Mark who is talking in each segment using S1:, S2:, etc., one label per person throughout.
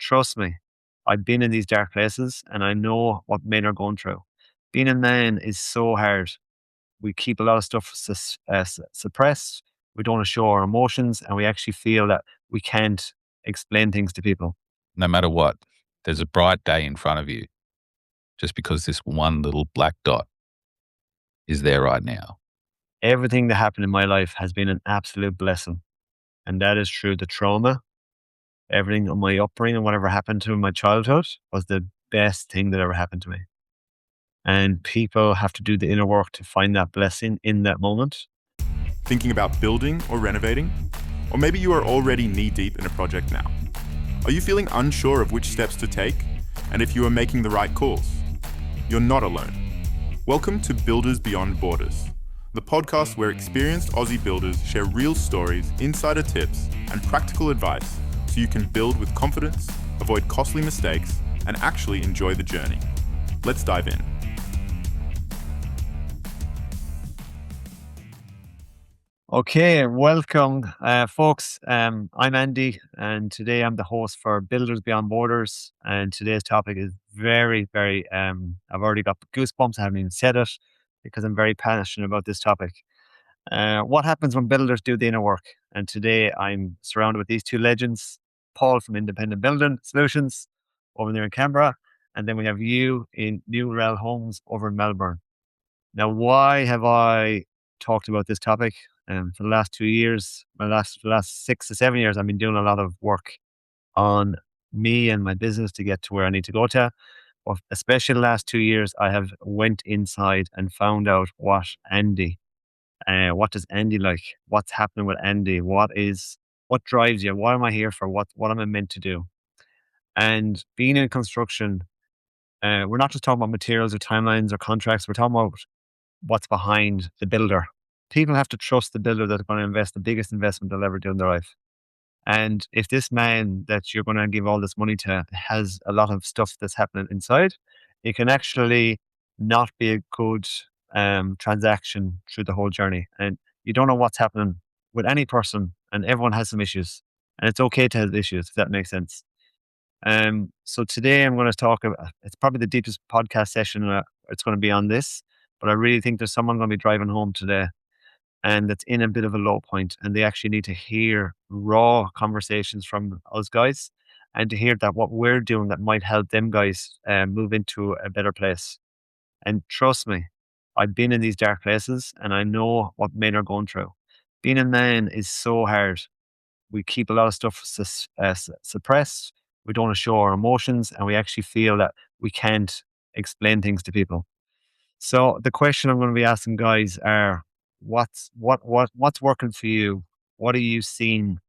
S1: trust me, I've been in these dark places and I know what men are going through. Being a man is so hard. We keep a lot of stuff suppressed. We don't want to show our emotions, and we actually feel that we can't explain things to people.
S2: No matter what, there's a bright day in front of you just because this one little black dot is there right now.
S1: Everything that happened in my life has been an absolute blessing. And that is through the trauma. Everything on my upbringing, whatever happened to me in my childhood, was the best thing that ever happened to me. And people have to do the inner work to find that blessing in that moment.
S3: Thinking about building or renovating? Or maybe you are already knee-deep in a project now. Are you feeling unsure of which steps to take and if you are making the right calls? You're not alone. Welcome to Builders Beyond Borders, the podcast where experienced Aussie builders share real stories, insider tips, and practical advice so you can build with confidence, avoid costly mistakes, and actually enjoy the journey. Let's dive in.
S1: Okay, welcome, folks. I'm Andy, and today I'm the host for Builders Beyond Borders. And today's topic is very, I've already got goosebumps. I haven't even said it because I'm very passionate about this topic. What happens when builders do the inner work? And today I'm surrounded with these two legends, Paul from Independent Building Solutions over there in Canberra, and then we have you in New Rel Homes over in Melbourne. Now, why have I talked about this topic? For the last 2 years, the last 6 to 7 years, I've been doing a lot of work on me and my business to get to where I need to go to. But especially the last 2 years, I have went inside and found out what does Andy like? What's happening with Andy? What drives you? What am I here for? What am I meant to do? And being in construction, we're not just talking about materials or timelines or contracts. We're talking about what's behind the builder. People have to trust the builder that's going to invest the biggest investment they'll ever do in their life. And if this man that you're going to give all this money to has a lot of stuff that's happening inside, it can actually not be a good transaction through the whole journey. And you don't know what's happening with any person, and everyone has some issues. And it's okay to have issues, if that makes sense. So today I'm going to talk about, it's probably the deepest podcast session it's going to be on this, but I really think there's someone going to be driving home today and that's in a bit of a low point, and they actually need to hear raw conversations from us guys and to hear that what we're doing that might help them guys move into a better place. And trust me, I've been in these dark places and I know what men are going through. Being a man is so hard. We keep a lot of stuff suppressed. We don't want to show our emotions, and we actually feel that we can't explain things to people. So the question I'm going to be asking guys are, what's working for you? What are you seeing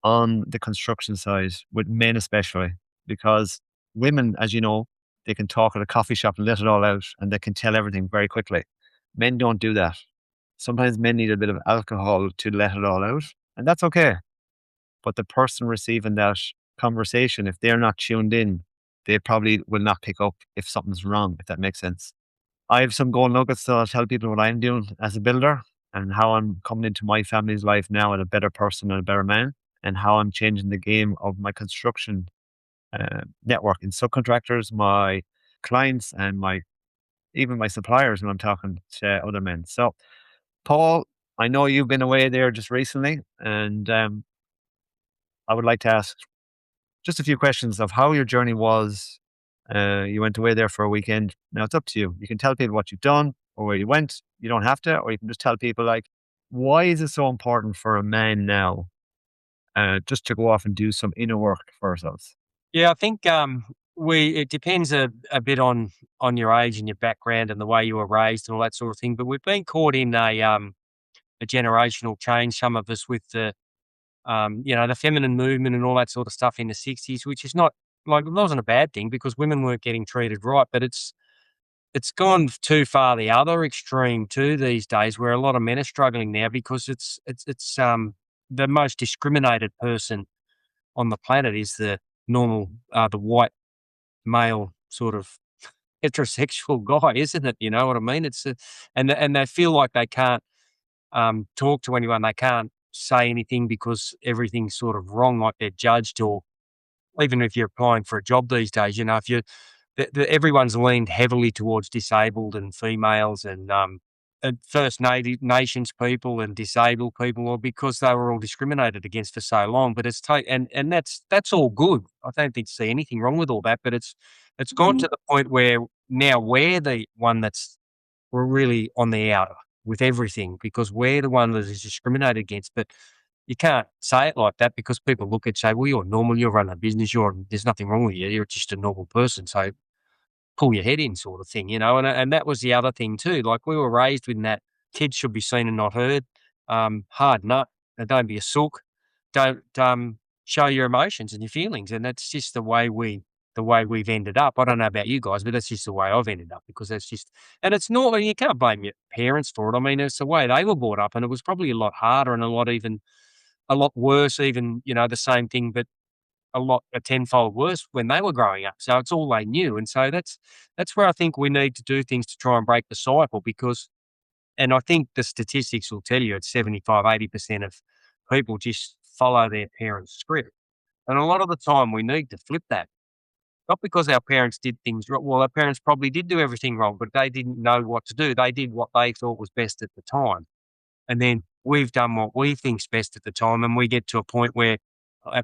S1: on the construction side with men especially? Because women, as you know, they can talk at a coffee shop and let it all out, and they can tell everything very quickly. Men don't do that. Sometimes men need a bit of alcohol to let it all out, and that's okay. But the person receiving that conversation, if they're not tuned in, they probably will not pick up if something's wrong, if that makes sense. I have some gold nuggets that I'll tell people what I'm doing as a builder and how I'm coming into my family's life now as a better person and a better man, and how I'm changing the game of my construction network and subcontractors, my clients, and even my suppliers when I'm talking to other men. So, Paul, I know you've been away there just recently, and I would like to ask just a few questions of how your journey was. You went away there for a weekend. Now it's up to you. You can tell people what you've done or where you went. You don't have to, or you can just tell people like, why is it so important for a man now just to go off and do some inner work for ourselves?
S4: Yeah, I think it depends a bit on your age and your background and the way you were raised and all that sort of thing. But we've been caught in a generational change. Some of us with the the feminine movement and all that sort of stuff in the 60s, which is not like, it wasn't a bad thing because women weren't getting treated right, but it's gone too far the other extreme too these days, where a lot of men are struggling now because it's the most discriminated person on the planet is the normal, the white male sort of heterosexual guy, isn't it? You know what I mean? And they feel like they can't talk to anyone. They can't say anything because everything's sort of wrong, like they're judged or even if you're applying for a job these days, if you everyone's leaned heavily towards disabled and females and First Nations people and disabled people, or because they were all discriminated against for so long. But it's and that's all good. I don't think see anything wrong with all that. But it's gone to the point where now we're the one we're really on the outer with everything because we're the one that is discriminated against. But you can't say it like that because people look at say, well, you're normal, you're running a business, there's nothing wrong with you, you're just a normal person. So pull your head in sort of thing, and that was the other thing too. Like we were raised with that kids should be seen and not heard. Hard nut. Don't be a sook. Don't show your emotions and your feelings. And that's just the way we've ended up. I don't know about you guys, but that's just the way I've ended up because that's just and it's not you can't blame your parents for it. I mean, it's the way they were brought up and it was probably a lot harder and a lot worse, even, the same thing, but a tenfold worse when they were growing up. So it's all they knew. And so that's where I think we need to do things to try and break the cycle because, and I think the statistics will tell you it's 75-80% of people just follow their parents' script. And a lot of the time we need to flip that. Not because our parents did things wrong. Well, our parents probably did do everything wrong, but they didn't know what to do. They did what they thought was best at the time. And then we've done what we think's best at the time, and we get to a point where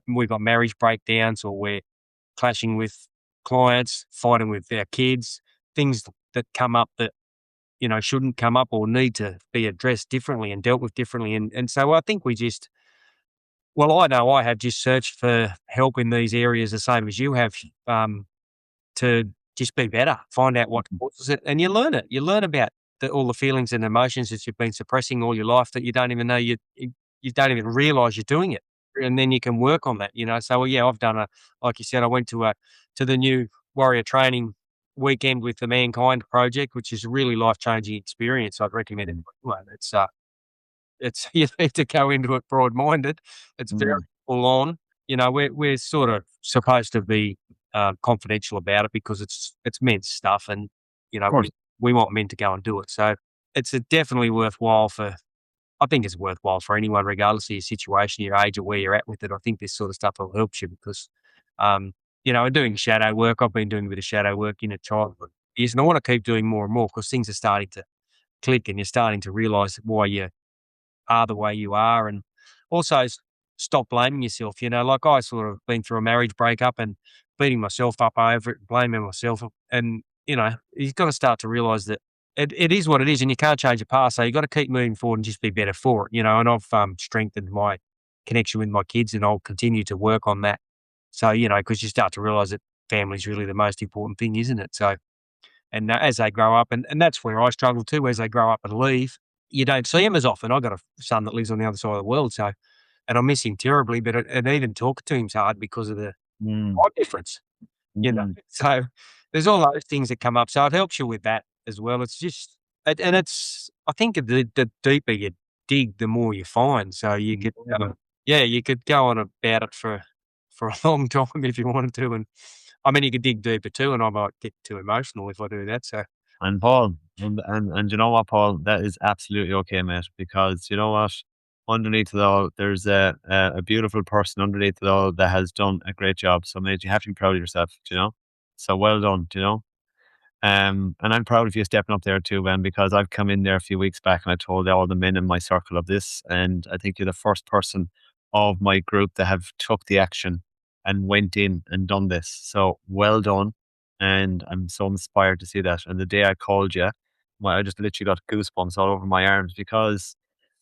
S4: we've got marriage breakdowns or we're clashing with clients, fighting with our kids, things that come up that, shouldn't come up or need to be addressed differently and dealt with differently. And so I think I know I have just searched for help in these areas the same as you have to just be better, find out what causes it, and you learn it. You learn about all the feelings and emotions that you've been suppressing all your life that you don't even know you don't even realize you're doing it. And then you can work on that, So, I've done like you said, I went to the new warrior training weekend with the Mankind Project, which is a really life-changing experience. I'd recommend it. It's you need to go into it broad-minded. It's very full on. We're sort of supposed to be confidential about it because it's men's stuff, and we want men to go and do it. So it's definitely worthwhile I think it's worthwhile for anyone, regardless of your situation, your age, or where you're at with it. I think this sort of stuff will help you because, doing shadow work, I've been doing a bit of shadow work in a childhood years, and I want to keep doing more and more because things are starting to click and you're starting to realize why you are the way you are. And also stop blaming yourself. Like I sort of been through a marriage breakup and beating myself up over it, blaming myself. And, you've got to start to realize that it is what it is and you can't change the past. So you've got to keep moving forward and just be better for it, and I've strengthened my connection with my kids and I'll continue to work on that. So, because you start to realize that family's really the most important thing, isn't it? So, and as they grow up, and that's where I struggle too, as they grow up and leave, you don't see them as often. I've got a son that lives on the other side of the world, so, and I miss him terribly, but and even talking to him's hard because of the time difference, So there's all those things that come up. So it helps you with that as well. It's just, and it's, I think the deeper you dig, the more you find. So you could, you could go on about it for a long time if you wanted to. And I mean, you could dig deeper too, and I might get too emotional if I do that. So,
S1: And Paul, and you know what, Paul, that is absolutely okay, mate, because you know what? Underneath it all, there's a beautiful person underneath it all that has done a great job. So, mate, you have to be proud of yourself, So well done, and I'm proud of you stepping up there too, Ben, because I've come in there a few weeks back and I told all the men in my circle of this, and I think you're the first person of my group that have took the action and went in and done this. So well done. And I'm so inspired to see that. And the day I called you, well, I just literally got goosebumps all over my arms because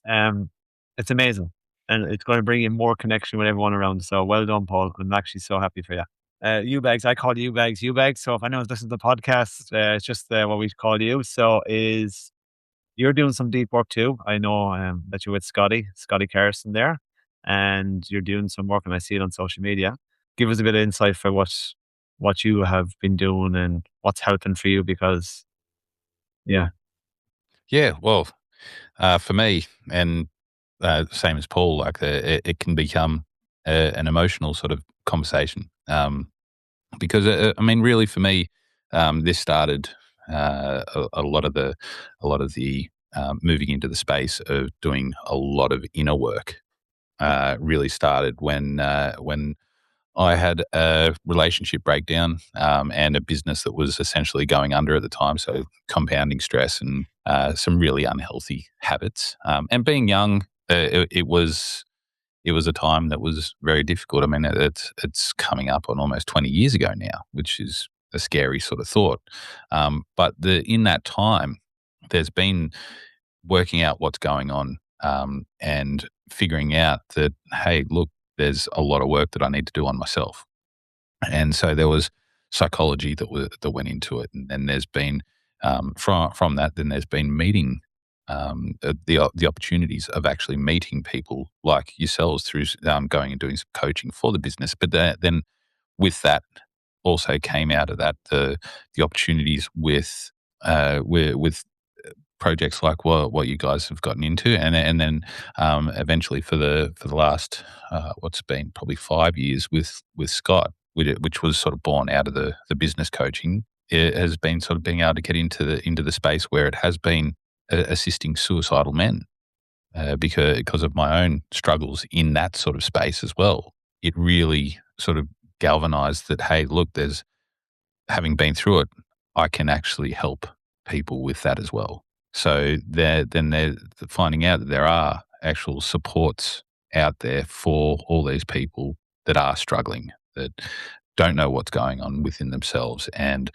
S1: um, it's amazing. And it's going to bring in more connection with everyone around. So well done, Paul. I'm actually so happy for you. U-Bags, I call you U-Bags. So if anyone's listening to the podcast, it's just what we call you. So you're doing some deep work too. I know that you're with Scotty Carson there, and you're doing some work, and I see it on social media. Give us a bit of insight for what you have been doing and what's helping for you, because
S2: Well, for me, and same as Paul, like it can become an emotional sort of conversation. Because I mean, really, for me, this started a lot of the moving into the space of doing a lot of inner work. Really started when I had a relationship breakdown and a business that was essentially going under at the time. So compounding stress and some really unhealthy habits. And being young, it was a time that was very difficult. I mean, it's coming up on almost 20 years ago now, which is a scary sort of thought. But in that time, there's been working out what's going on and figuring out that, hey, look, there's a lot of work that I need to do on myself. And so there was psychology that went into it, and then there's been from that, then there's been meeting the opportunities of actually meeting people like yourselves through going and doing some coaching for the business. But then with that also came out of that the opportunities with projects like what you guys have gotten into, and then eventually for the last what's been probably 5 years with Scott, which was sort of born out of the business coaching. It has been sort of being able to get into the space where it has been assisting suicidal men because of my own struggles in that sort of space as well. It really sort of galvanized that, hey, look, there's having been through it, I can actually help people with that as well. So they're finding out that there are actual supports out there for all these people that are struggling, that don't know what's going on within themselves. And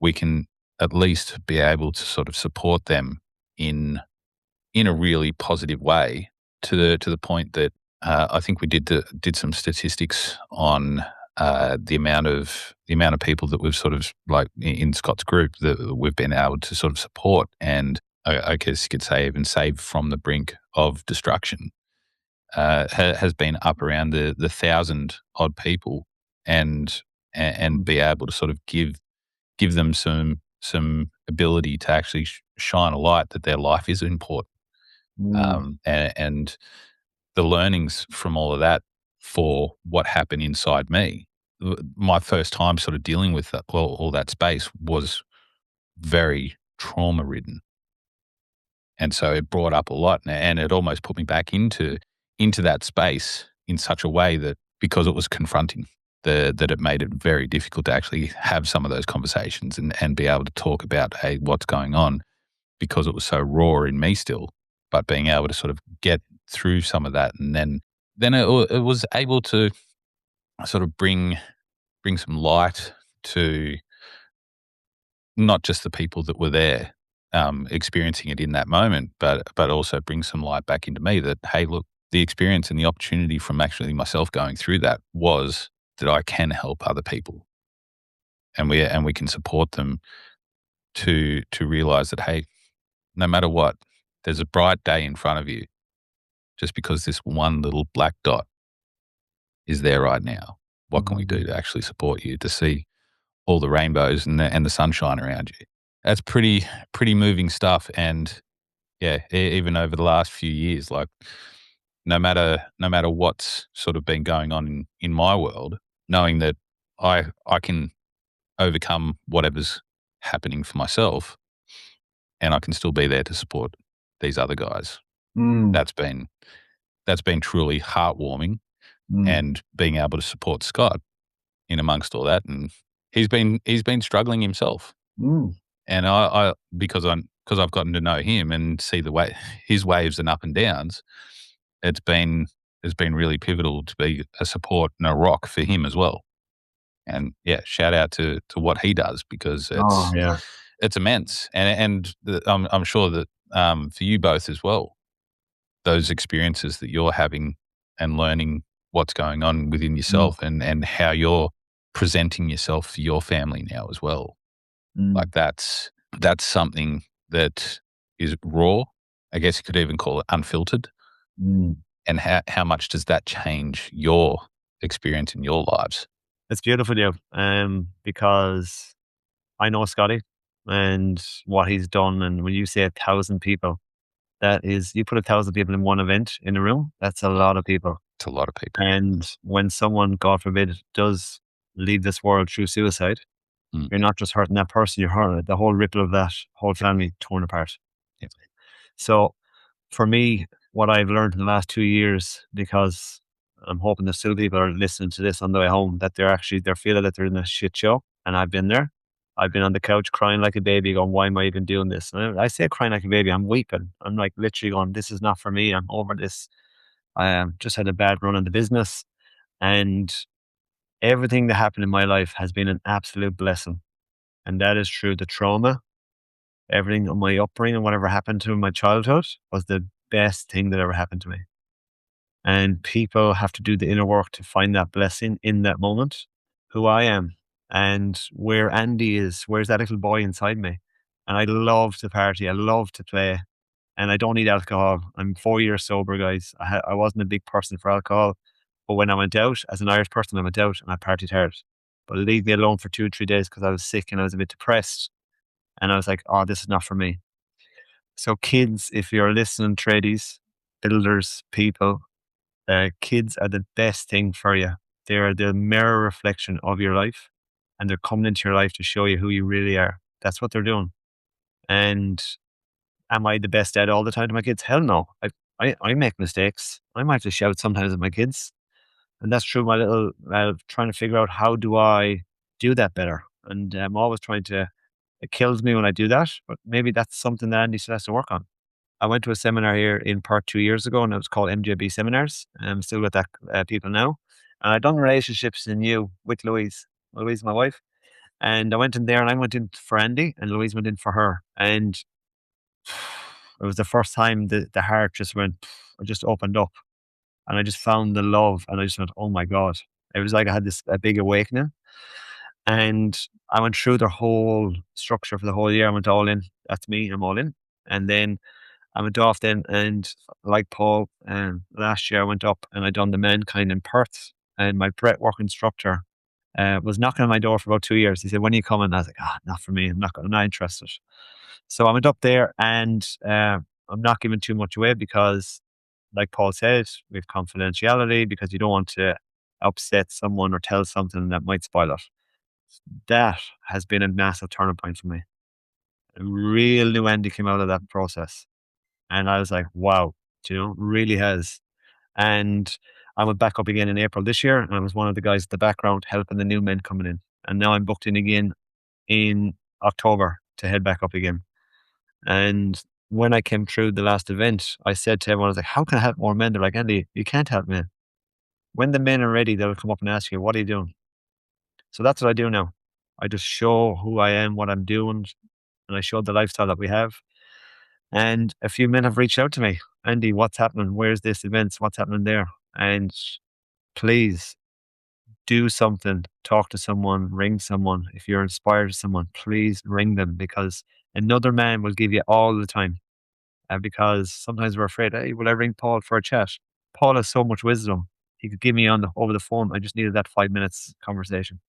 S2: we can at least be able to sort of support them in a really positive way to the point that I think we did some statistics on the amount of people that we've sort of like in Scott's group that we've been able to sort of support, and I guess you could say even save from the brink of destruction has been up around the 1,000 odd people, and be able to sort of give them some ability to actually shine a light that their life is important. And the learnings from all of that for what happened inside me. My first time sort of dealing with that, all that space was very trauma ridden. And so it brought up a lot, and it almost put me back into that space in such a way that, because it was confronting, that it made it very difficult to actually have some of those conversations and be able to talk about, hey, what's going on, because it was so raw in me still. But being able to sort of get through some of that, and then it was able to sort of bring some light to not just the people that were there experiencing it in that moment, but also bring some light back into me that, hey, look, the experience and the opportunity from actually myself going through that was that I can help other people, and we can support them to realize that, hey, no matter what, there's a bright day in front of you, just because this one little black dot is there right now. What can we do to actually support you to see all the rainbows and the sunshine around you? That's pretty moving stuff. And yeah, even over the last few years, like no matter what's sort of been going on in my world, knowing that I can overcome whatever's happening for myself, and I can still be there to support these other guys. That's been truly heartwarming, and being able to support Scott in amongst all that, and he's been struggling himself. And I because I've gotten to know him and see the way his waves and up and downs, it's been really pivotal to be a support and a rock for him as well. And yeah, shout out to what he does, because it's immense. And I'm sure that for you both as well, those experiences that you're having and learning what's going on within yourself, and how you're presenting yourself for your family now as well. Like that's something that is raw. I guess you could even call it unfiltered. And how much does that change your experience in your lives?
S1: It's beautiful, yeah. Because I know Scotty and what he's done, and when you say 1,000 people, that is, you put 1,000 people in one event in a room, that's a lot of people.
S2: It's a lot of people.
S1: And when someone, God forbid, does leave this world through suicide, you're not just hurting that person, you're hurting the whole ripple of that whole family torn apart.
S2: Yep.
S1: So for me, what I've learned in the last 2 years, because I'm hoping there's still people are listening to this on the way home that they're feeling that they're in a shit show. And I've been there. I've been on the couch crying like a baby going, why am I even doing this? And I say crying like a baby, I'm weeping. I'm like literally going, this is not for me. I'm over this. I just had a bad run on the business, and everything that happened in my life has been an absolute blessing. And that is through the trauma. Everything on my upbringing, whatever happened to my childhood was the best thing that ever happened to me. And people have to do the inner work to find that blessing in that moment, who I am and where Andy is, where's that little boy inside me. And I love to party. I love to play, and I don't need alcohol. I'm 4 years sober, guys. I wasn't a big person for alcohol, but when I went out as an Irish person, I went out and I partied hard. But leave me alone for 2 or 3 days because I was sick and I was a bit depressed. And I was like, oh, this is not for me. So kids, if you're listening, tradies, builders, people, kids are the best thing for you. They are the mirror reflection of your life, and they're coming into your life to show you who you really are. That's what they're doing. And am I the best dad all the time to my kids? Hell no. I make mistakes. I might have to shout sometimes at my kids. And that's through my little trying to figure out how do I do that better. And I'm always trying to, it kills me when I do that, but maybe that's something that Andy still has to work on. I went to a seminar here in Perth 2 years ago, and it was called MJB Seminars. I'm still with that people now. And I've done relationships in you with Louise. Louise, my wife. And I went in there, and I went in for Andy, and Louise went in for her. And it was the first time the heart just went, it just opened up. And I just found the love, and I just went, oh my God. It was like I had a big awakening. And I went through the whole structure for the whole year. I went all in. That's me. I'm all in. And then I went off then, and like Paul, last year I went up and I done the Mankind in Perth, and my breathwork instructor was knocking on my door for about 2 years. He said, when are you coming? I was like, not for me. I'm not interested. So I went up there, and I'm not giving too much away because, like Paul said, we have confidentiality because you don't want to upset someone or tell something that might spoil it. That has been a massive turning point for me. A real new Andy came out of that process. And I was like, wow, really has. And I went back up again in April this year, and I was one of the guys at the background helping the new men coming in. And now I'm booked in again in October to head back up again. And when I came through the last event, I said to everyone, I was like, how can I help more men? They're like, Andy, you can't help men. When the men are ready, they'll come up and ask you, what are you doing? So that's what I do now. I just show who I am, what I'm doing, and I show the lifestyle that we have. And a few men have reached out to me. Andy, what's happening? Where's this event? What's happening there? And please do something. Talk to someone, ring someone. If you're inspired to someone, please ring them, because another man will give you all the time. Because sometimes we're afraid, hey, will I ring Paul for a chat? Paul has so much wisdom. He could give me over the phone. I just needed that 5 minutes conversation.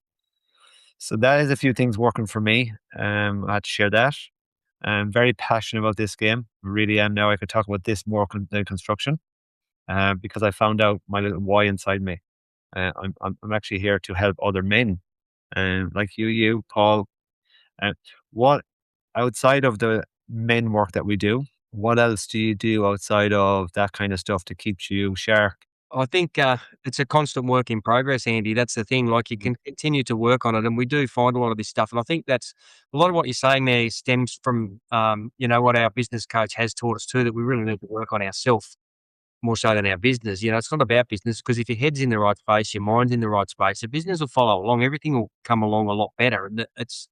S1: So that is a few things working for me. I had to share that. I'm very passionate about this game. Really am now. I could talk about this more than construction, because I found out my little why inside me. I'm actually here to help other men, like you, Paul. What outside of the men work that we do? What else do you do outside of that kind of stuff to keep you sharp?
S4: I think it's a constant work in progress, Andy. That's the thing. Like, you can continue to work on it, and we do find a lot of this stuff. And I think that's a lot of what you're saying there stems from, what our business coach has taught us too, that we really need to work on ourselves more so than our business. It's not about business, because if your head's in the right space, your mind's in the right space, the business will follow along. Everything will come along a lot better. And it's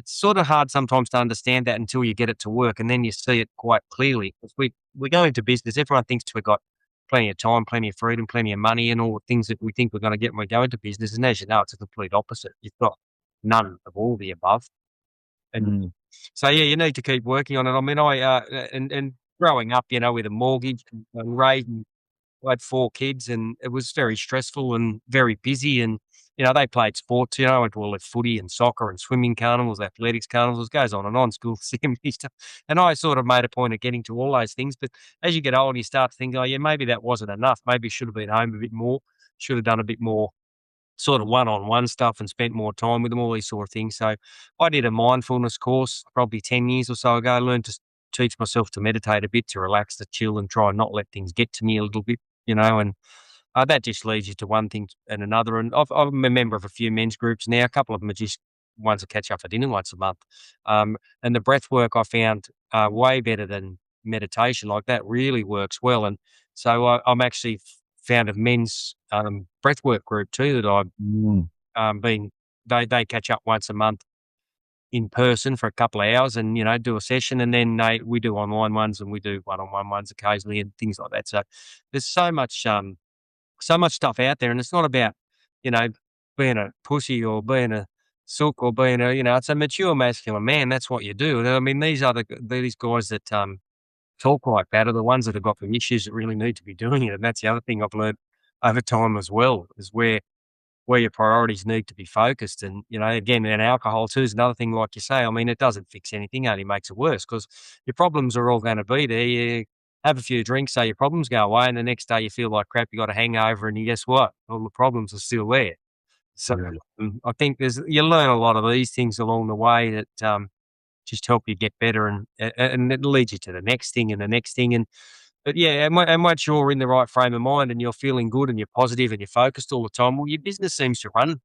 S4: sort of hard sometimes to understand that until you get it to work, and then you see it quite clearly. Because we go into business, everyone thinks we've got plenty of time, plenty of freedom, plenty of money, and all the things that we think we're going to get when we go into business. And as you know, it's a complete opposite. You've got none of all the above. And so, yeah, you need to keep working on it. I mean, and growing up, with a mortgage and raising, I had 4 kids, and it was very stressful and very busy. And, they played sports, I went to all the footy and soccer and swimming carnivals, athletics carnivals, goes on, school assembly stuff. And I sort of made a point of getting to all those things. But as you get older, you start to think, oh, yeah, maybe that wasn't enough. Maybe should have been home a bit more, should have done a bit more sort of one-on-one stuff and spent more time with them, all these sort of things. So I did a mindfulness course probably 10 years or so ago. I learned to teach myself to meditate a bit, to relax, to chill, and try and not let things get to me a little bit, and That just leads you to one thing and another. And I'm a member of a few men's groups now. A couple of them are just ones that catch up for dinner once a month. And the breath work I found way better than meditation. Like that really works well. And so I'm actually found a men's breath work group too that I've
S1: Mm.
S4: been. They catch up once a month in person for a couple of hours and, do a session. And then we do online ones and we do one-on-one ones occasionally and things like that. So there's so much stuff out there, and it's not about, you know, being a pussy or being a sook or being it's a mature masculine man. That's what you do. I mean, these guys that talk like that are the ones that have got the issues that really need to be doing it. And that's the other thing I've learned over time as well, is where your priorities need to be focused. And, again, and alcohol too is another thing, like you say. I mean, it doesn't fix anything, only makes it worse because your problems are all going to be there. You have a few drinks, so your problems go away, and the next day you feel like crap, you got a hangover, and you guess what? All the problems are still there. So I think you learn a lot of these things along the way that just help you get better, and it leads you to the next thing and the next thing. But yeah, and once you're in the right frame of mind and you're feeling good and you're positive and you're focused all the time, well, your business seems to run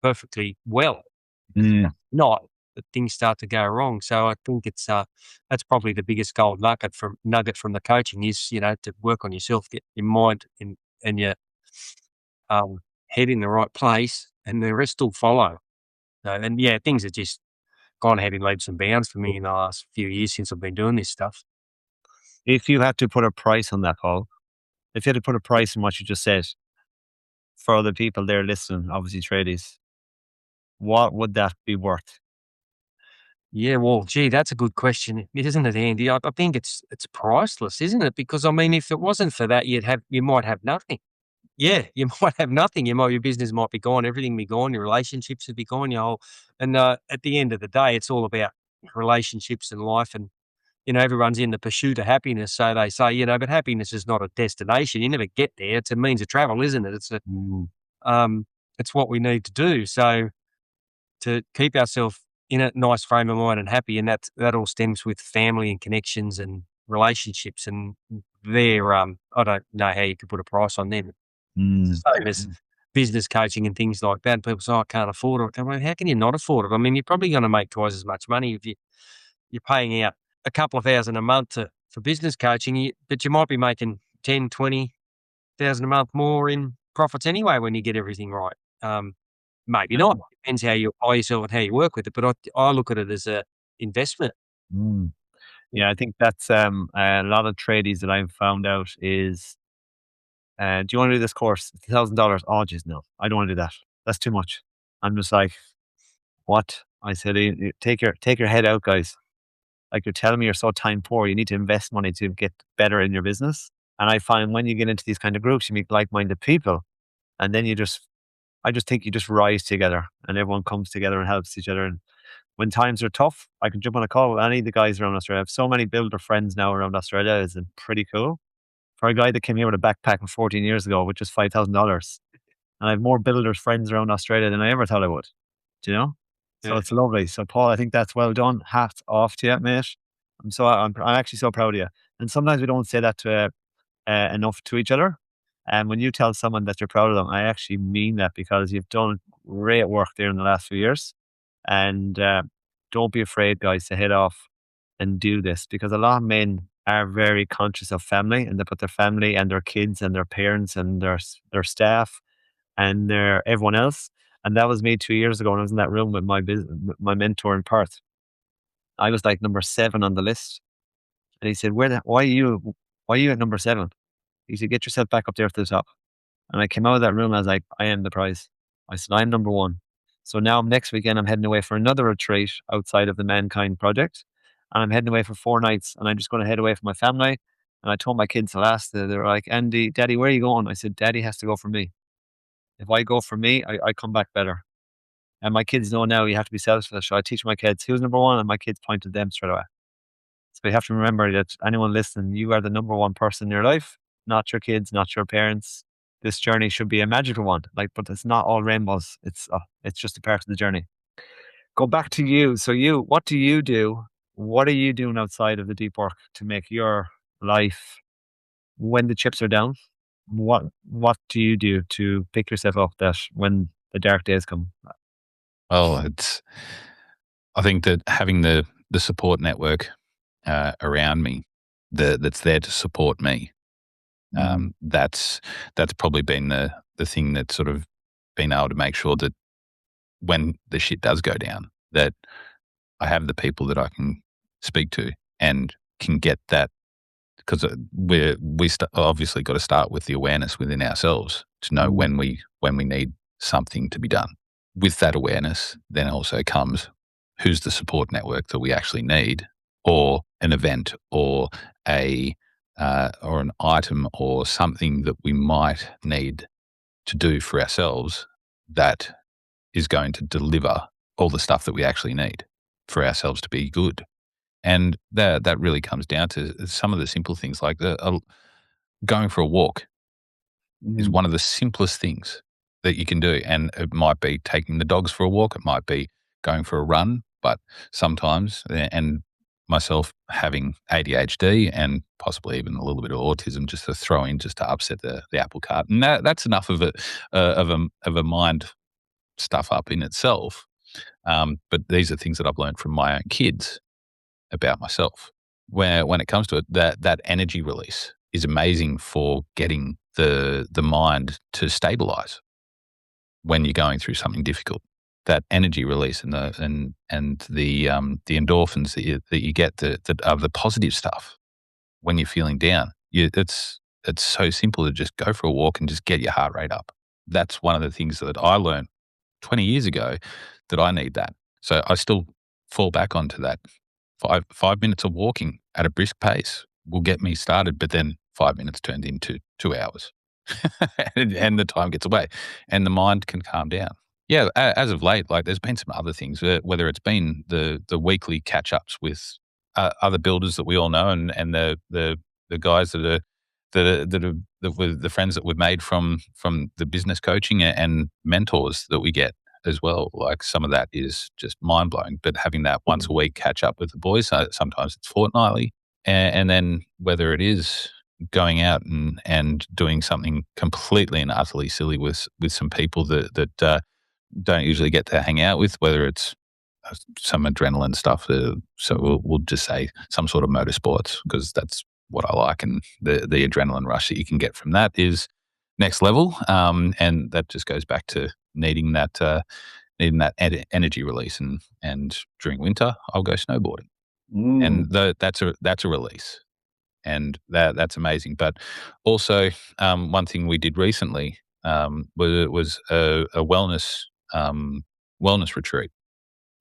S4: perfectly well.
S1: Mm.
S4: Not that things start to go wrong. So I think that's probably the biggest gold nugget from the coaching is, to work on yourself, get your mind and your head in the right place, and the rest will follow. So, and yeah, things have just gone ahead in leaps and bounds for me in the last few years since I've been doing this stuff.
S1: If you had to put a price on that, Paul, if you had to put a price on what you just said for other people there listening, obviously tradies, what would that be worth?
S4: Yeah, well, gee, that's a good question, isn't it, Andy? I think it's priceless, isn't it? Because I mean, if it wasn't for that, you might have nothing. Yeah, you might have nothing. Your business might be gone, everything be gone, your relationships would be gone, and at the end of the day, it's all about relationships and life, and everyone's in the pursuit of happiness, so they say, but happiness is not a destination. You never get there. It's a means of travel, isn't it?
S1: Mm.
S4: It's what we need to do. So to keep ourselves in a nice frame of mind and happy, and that all stems with family and connections and relationships, and they're I don't know how you could put a price on them.
S1: Mm.
S4: It's the same as business coaching and things like that. People say, I can't afford it. I mean, how can you not afford it? I mean, you're probably going to make twice as much money if you're paying out a couple of thousand a month for business coaching, but you might be making 10, 20,000 a month more in profits anyway when you get everything right. Maybe not. Depends how you apply yourself and how you work with it. But I look at it as a investment.
S1: Mm. Yeah, I think that's a lot of tradies that I've found out is, do you want to do this course? It's $1,000. Oh, geez, no, I don't want to do that. That's too much. I'm just like, what? I said, take your head out, guys. Like you're telling me you're so time poor, you need to invest money to get better in your business. And I find when you get into these kind of groups, you meet like-minded people, and then I just think you just rise together, and everyone comes together and helps each other. And when times are tough, I can jump on a call with any of the guys around Australia. I have so many builder friends now around Australia. It's pretty cool. For a guy that came here with a backpack 14 years ago with just $5,000, and I have more builders friends around Australia than I ever thought I would. Do you know? So
S4: Yeah.
S1: it's lovely. So Paul, I think that's well done. Hats off to you, mate. I'm actually so proud of you. And sometimes we don't say that to enough to each other. And when you tell someone that you're proud of them, I actually mean that because you've done great work there in the last few years. And don't be afraid, guys, to head off and do this because a lot of men are very conscious of family and they put their family and their kids and their parents and their staff and their everyone else. And that was me 2 years ago when I was in that room with my mentor in Perth. I was like number 7 on the list. And he said, why are you at number 7? He said, get yourself back up there to the top. And I came out of that room and I was like, I am the prize. I said, I'm number 1. So now next weekend, I'm heading away for another retreat outside of the Mankind Project. And I'm heading away for 4 nights. And I'm just going to head away from my family. And I told my kids last, they were like, Andy, Daddy, where are you going? I said, Daddy has to go for me. If I go for me, I come back better. And my kids know now you have to be selfish. So I teach my kids who's number 1, and my kids pointed them straight away. So you have to remember that anyone listening, you are the number 1 person in your life, not your kids, not your parents. This journey should be a magical one, but it's not all rainbows. It's just a part of the journey. Go back to you. So what do you do? What are you doing outside of the deep work to make your life when the chips are down? what do you do to pick yourself up that when the dark days come?
S2: Well, I think that having the support network around me that's there to support me, that's probably been the thing that's sort of been able to make sure that when the shit does go down, that I have the people that I can speak to and can get that, because obviously got to start with the awareness within ourselves to know when we need something to be done. With that awareness, then also comes who's the support network that we actually need, or an event, or or an item, or something that we might need to do for ourselves that is going to deliver all the stuff that we actually need for ourselves to be good. And that really comes down to some of the simple things, like going for a walk is one of the simplest things that you can do. And it might be taking the dogs for a walk. It might be going for a run. But sometimes, and myself having ADHD and possibly even a little bit of autism, just to throw in, just to upset the apple cart. And that's enough of a mind stuff up in itself. But these are things that I've learned from my own kids about myself. Where when it comes to it, that energy release is amazing for getting the mind to stabilize when you're going through something difficult. That energy release and the endorphins that you get of the positive stuff when you're feeling down. It's so simple to just go for a walk and just get your heart rate up. That's one of the things that I learned 20 years ago, that I need that. So I still fall back onto that. 5 minutes of walking at a brisk pace will get me started, but then 5 minutes turned into 2 hours, and the time gets away, and the mind can calm down. Yeah, as of late, like there's been some other things, whether it's been the weekly catch ups with other builders that we all know, and the guys that with the friends that we've made from the business coaching and mentors that we get as well. Like some of that is just mind blowing. But having that once a week catch up with the boys, sometimes it's fortnightly, and then whether it is going out and doing something completely and utterly silly with some people that don't usually get to hang out with, whether it's some adrenaline stuff. So we'll just say some sort of motorsports, because that's what I like, and the adrenaline rush that you can get from that is next level. And that just goes back to needing that energy release. And during winter, I'll go snowboarding, and that's a release, and that's amazing. But also, one thing we did recently was a wellness retreat,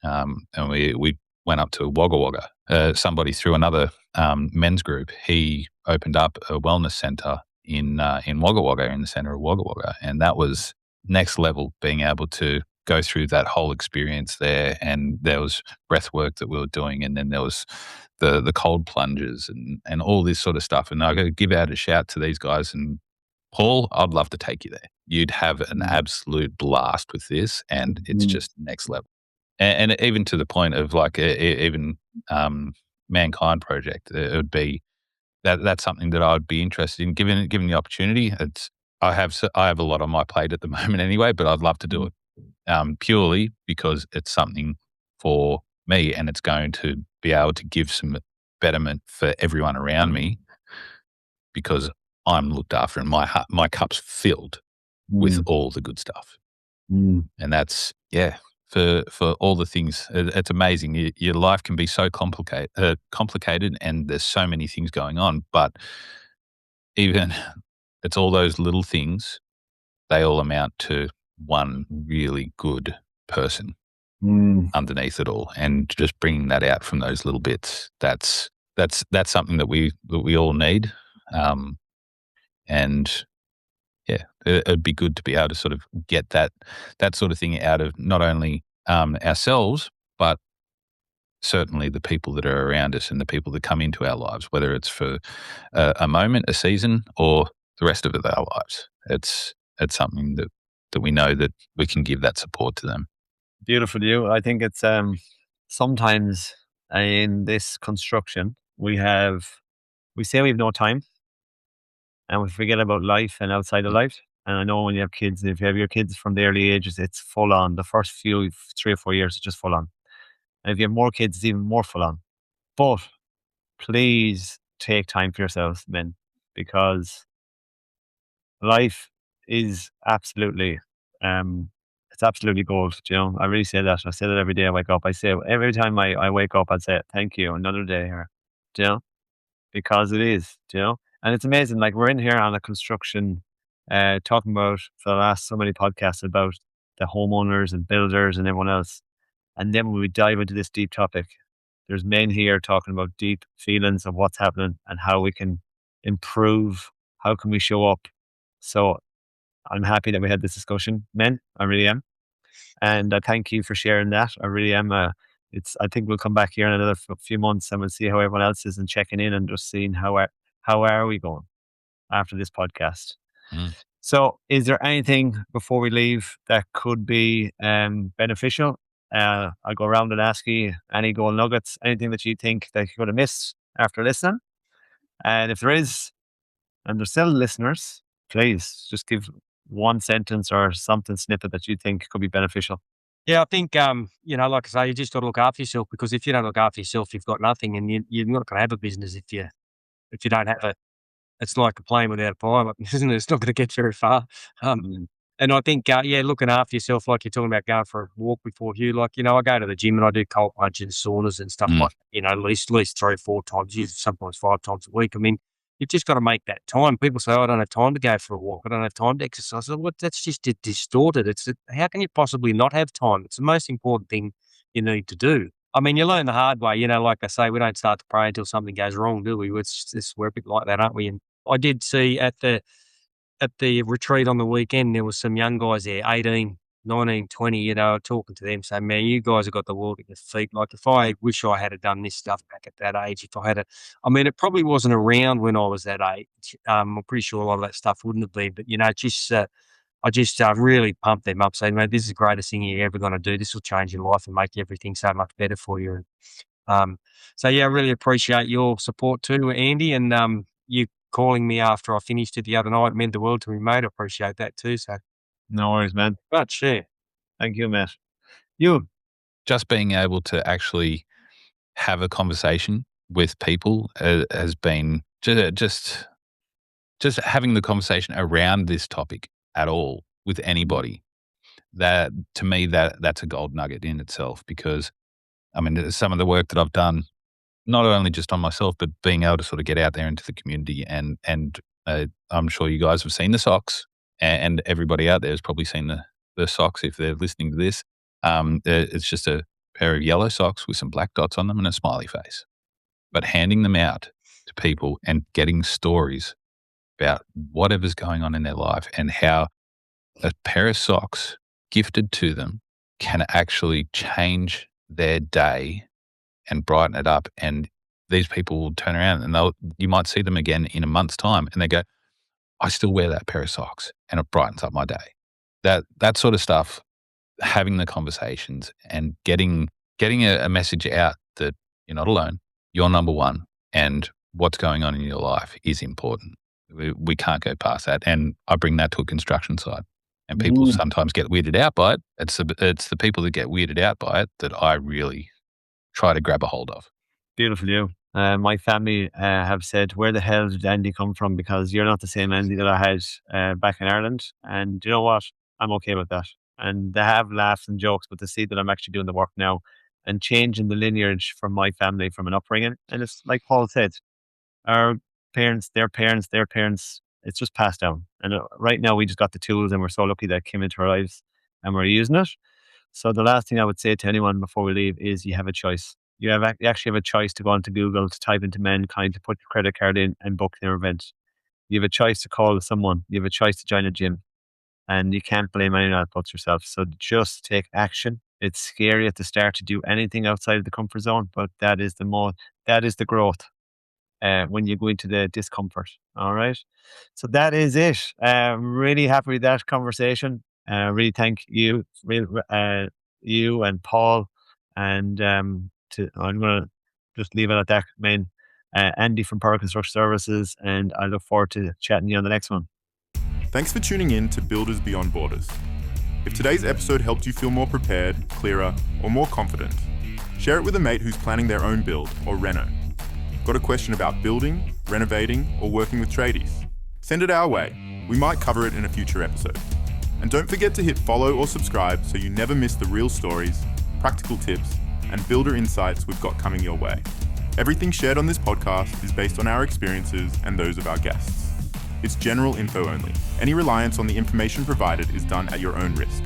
S2: and we went up to Wagga Wagga. Somebody through another men's group, he opened up a wellness center in Wagga Wagga, in the center of Wagga Wagga, and that was next level. Being able to go through that whole experience there, and there was breath work that we were doing, and then there was the cold plunges and all this sort of stuff. And I got to give out a shout to these guys. And Paul, I'd love to take you there. You'd have an absolute blast with this, and it's just next level. And even to the point of like even Mankind Project, it would be that's something that I would be interested in, given the opportunity. I have a lot on my plate at the moment anyway, but I'd love to do it, purely because it's something for me, and it's going to be able to give some betterment for everyone around me, because I'm looked after and my cup's filled with all the good stuff. And that's, for all the things. It's amazing. Your life can be so complicated, and there's so many things going on, but even it's all those little things, they all amount to one really good person underneath it all. And just bringing that out from those little bits, that's something that we all need. And yeah, it'd be good to be able to sort of get that sort of thing out of not only ourselves, but certainly the people that are around us and the people that come into our lives, whether it's for a moment, a season, or the rest of our lives. It's something that we know that we can give that support to them.
S1: Beautiful, you. I think it's sometimes in this construction we say we have no time, and we forget about life and outside of life. And I know when you have kids, if you have your kids from the early ages, it's full on. The first few 3 or 4 years is just full on. And if you have more kids, it's even more full on. But please take time for yourselves, men, because life is absolutely, it's absolutely gold. I really say that. I say that every day I wake up. I say every time I wake up, I'd say, thank you, another day here, do you know, because it is, and it's amazing. Like we're in here on a construction, talking about for the last so many podcasts about the homeowners and builders and everyone else. And then when we dive into this deep topic, there's men here talking about deep feelings of what's happening and how we can improve. How can we show up? So I'm happy that we had this discussion, men. I really am. And I thank you for sharing that. I really am. I think we'll come back here in another few months and we'll see how everyone else is and checking in and just seeing how are we going after this podcast.
S2: Mm.
S1: So, is there anything before we leave that could be beneficial? I'll go around and ask you any gold nuggets, anything that you think that you could have missed after listening. And if there is, and there's still listeners, please just give one sentence or something snippet that you think could be beneficial.
S4: Yeah, I think, like I say, you just got to look after yourself, because if you don't look after yourself, you've got nothing, and you're not going to have a business if you don't have it. It's like a plane without a pilot, isn't it? It's not going to get very far. And I think, looking after yourself, like you're talking about going for a walk before Hugh, like, I go to the gym and I do cold plunges, saunas and stuff like, at least 3 or 4 times, sometimes 5 times a week. I mean, you've just got to make that time. People say, I don't have time to go for a walk. I don't have time to exercise. Well, that's just distorted. How can you possibly not have time? It's the most important thing you need to do. I mean, you learn the hard way, like I say, we don't start to pray until something goes wrong, do we? We're a bit like that, aren't we? And I did see at the retreat on the weekend, there was some young guys there, 18, 19, 20, talking to them, saying, man, you guys have got the world at your feet. Like, if I wish I had done this stuff back at that age, I mean, it probably wasn't around when I was that age. I'm pretty sure a lot of that stuff wouldn't have been, but, I just really pumped them up, saying, man, this is the greatest thing you're ever going to do. This will change your life and make everything so much better for you. So, yeah, I really appreciate your support too, Andy, and you calling me after I finished it the other night meant the world to me, mate. I appreciate that too. So,
S1: No worries, man.
S4: much, yeah.
S1: Thank you, Matt. You.
S2: Just being able to actually have a conversation with people has been just having the conversation around this topic at all with anybody. That to me, that's a gold nugget in itself, because I mean, some of the work that I've done, not only just on myself, but being able to sort of get out there into the community, and I'm sure you guys have seen the socks, and everybody out there has probably seen the socks if they're listening to this. It's just a pair of yellow socks with some black dots on them and a smiley face. But handing them out to people and getting stories about whatever's going on in their life and how a pair of socks gifted to them can actually change their day and brighten it up. And these people will turn around and you might see them again in a month's time and they go, I still wear that pair of socks and it brightens up my day. That sort of stuff, having the conversations and getting a message out that you're not alone, you're number one, and what's going on in your life is important. We can't go past that. And I bring that to a construction site. And people sometimes get weirded out by it. It's the people that get weirded out by it that I really try to grab a hold of.
S1: Beautiful, you. My family have said, where the hell did Andy come from? Because you're not the same Andy that I had back in Ireland. And you know what? I'm okay with that. And they have laughs and jokes, but to see that I'm actually doing the work now and changing the lineage from my family, from an upbringing. And it's like Paul said, our parents, their parents, their parents, it's just passed down. And right now we just got the tools and we're so lucky that it came into our lives and we're using it. So the last thing I would say to anyone before we leave is you have a choice. You actually have a choice to go onto Google, to type into Mankind, to put your credit card in and book their event. You have a choice to call someone. You have a choice to join a gym. And you can't blame anyone else but yourself. So just take action. It's scary at the start to do anything outside of the comfort zone, but that is the growth when you go into the discomfort. All right. So that is it. Really happy with that conversation. Really thank you, you and Paul. And I'm going to just leave it at that, man. Andy from Power Construction Services, and I look forward to chatting to you on the next one.
S3: Thanks for tuning in to Builders Beyond Borders. If today's episode helped you feel more prepared, clearer, or more confident, share it with a mate who's planning their own build or reno. Got a question about building, renovating, or working with tradies? Send it our way. We might cover it in a future episode. And don't forget to hit follow or subscribe so you never miss the real stories, practical tips, and builder insights we've got coming your way. Everything shared on this podcast is based on our experiences and those of our guests. It's general info only. Any reliance on the information provided is done at your own risk.